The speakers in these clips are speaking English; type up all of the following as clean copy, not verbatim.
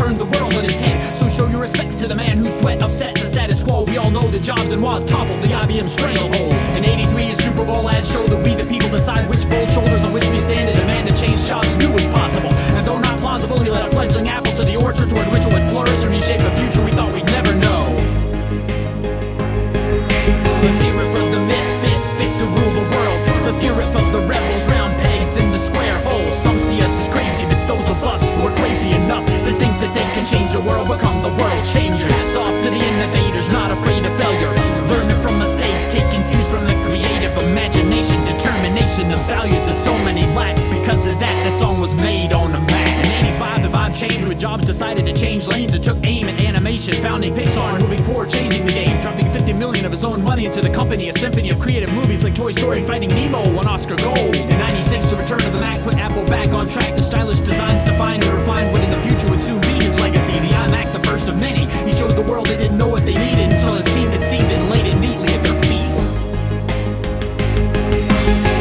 turned the world on his head. So show your respects to the man who sweat, upset the status quo. We all know that Jobs and Woz toppled the IBM stranglehold. In '83, his Super Bowl ads show that we the people decide which bold shoulders on which we stand, and demand that change Jobs knew was possible. And though not plausible, he led a fledgling apple to the orchard toward which it would flourish and reshape a future we thought we'd never know. Let's hear it from the misfits, fit to rule the world. Let's hear it from the rebels, round pegs in the square holes. Some see us as crazy, but those of us who are crazy enough to think that they can change the world become the world changers. Hats off to the innovators, not afraid of failure, learning from mistakes, taking cues from the creative imagination, determination, the values that so many lack. Because of that, this song was made on the Mac. In '85, the vibe changed when Jobs decided to change lanes. It took aim at animation, founding Pixar and moving forward, changing the game, dropping 50 million of his own money into the company. A symphony of creative movies like Toy Story and Finding Nemo won Oscar Gold. In '96, the return of the Mac put Apple back on track. The stylish designs defined and refined what in the future would soon be his legacy. The iMac, the first of many. He showed the world they didn't know what they needed until his team conceived it and laid it neatly at their feet.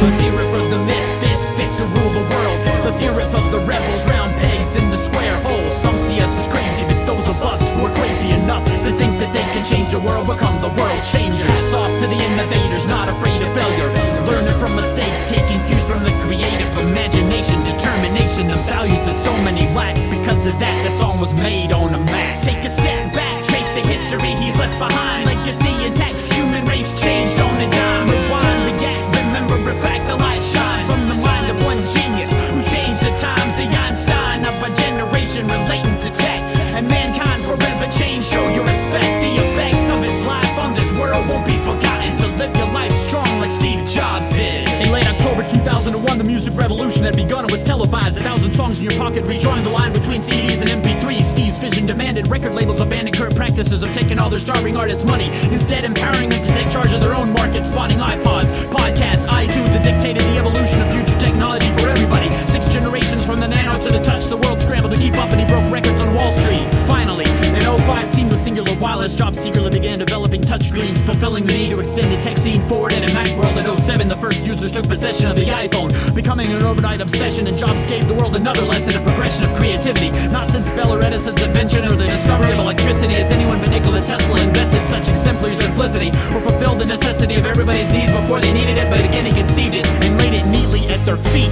Let's hear it from the misfits, fit to rule the world. Let's hear it from the rebels, round pegs in the square holes. Some see us as crazy, but those of us who are crazy enough to think that they can change the world become the world changers. Hats off to the innovators, not afraid of failure, learning from mistakes, taking cues from the creative imagination, determination, the values that so many lack. Because of that, the song was made on a Mac. Take a step back, trace the history he's left behind. Legacy intact, human race changed on a dime. Rewind, react, remember, refract, the light shine from the mind of one genius who changed the times. The Einstein of our generation, relating to tech, and mankind forever changed. Show your respect, the effects of his life on this world won't be forgotten. To live your life strong like Steve Jobs did. In late October 2001, the music revolution had begun. It was televised, 1,000 songs in your pocket, redrawing the line between CDs and MP3s. Steve's vision demanded record labels abandon current practices of taking all their starving artists' money, instead empowering them to take charge of their own market, spawning iPods, podcasts, iTunes that dictated the evolution of future technology for everybody. 6 generations from the nano to the touch, the world scrambled to keep up, and he broke records on Wall Street. Finally, in '05, teamed with Singular Wireless, Jobs secretly began developing touchscreens, fulfilling the need to extend the tech scene forward. And in Macworld in '07, the first users took possession of the iPhone, becoming an overnight obsession, and Jobs gave the world another lesson of progression of creativity. Not since Bell or Edison's invention or the discovery of electricity has anyone but Nikola Tesla invested such exemplary simplicity, or fulfilled the necessity of everybody's needs before they needed it, but again he conceived it and laid it neatly at their feet.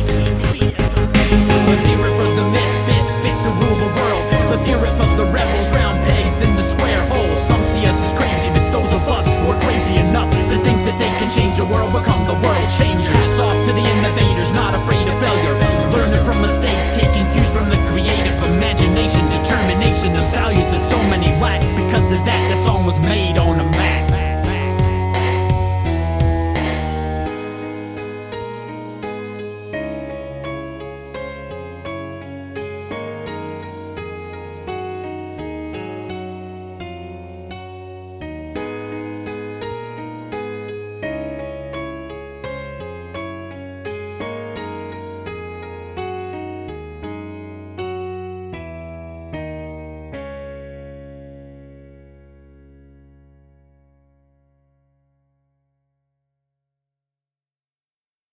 Let's hear it from the misfits, fit to rule the world. Let's hear it from the rebels, round pegs in the square holes. Some see us as crazy, but those of us who are crazy enough to think that they can change the world become the world changers. Hats off to the innovators, not afraid of failure, learning from mistakes, taking cues from the creative imagination, determination, the values that so many lack. Because of that, the song was made on a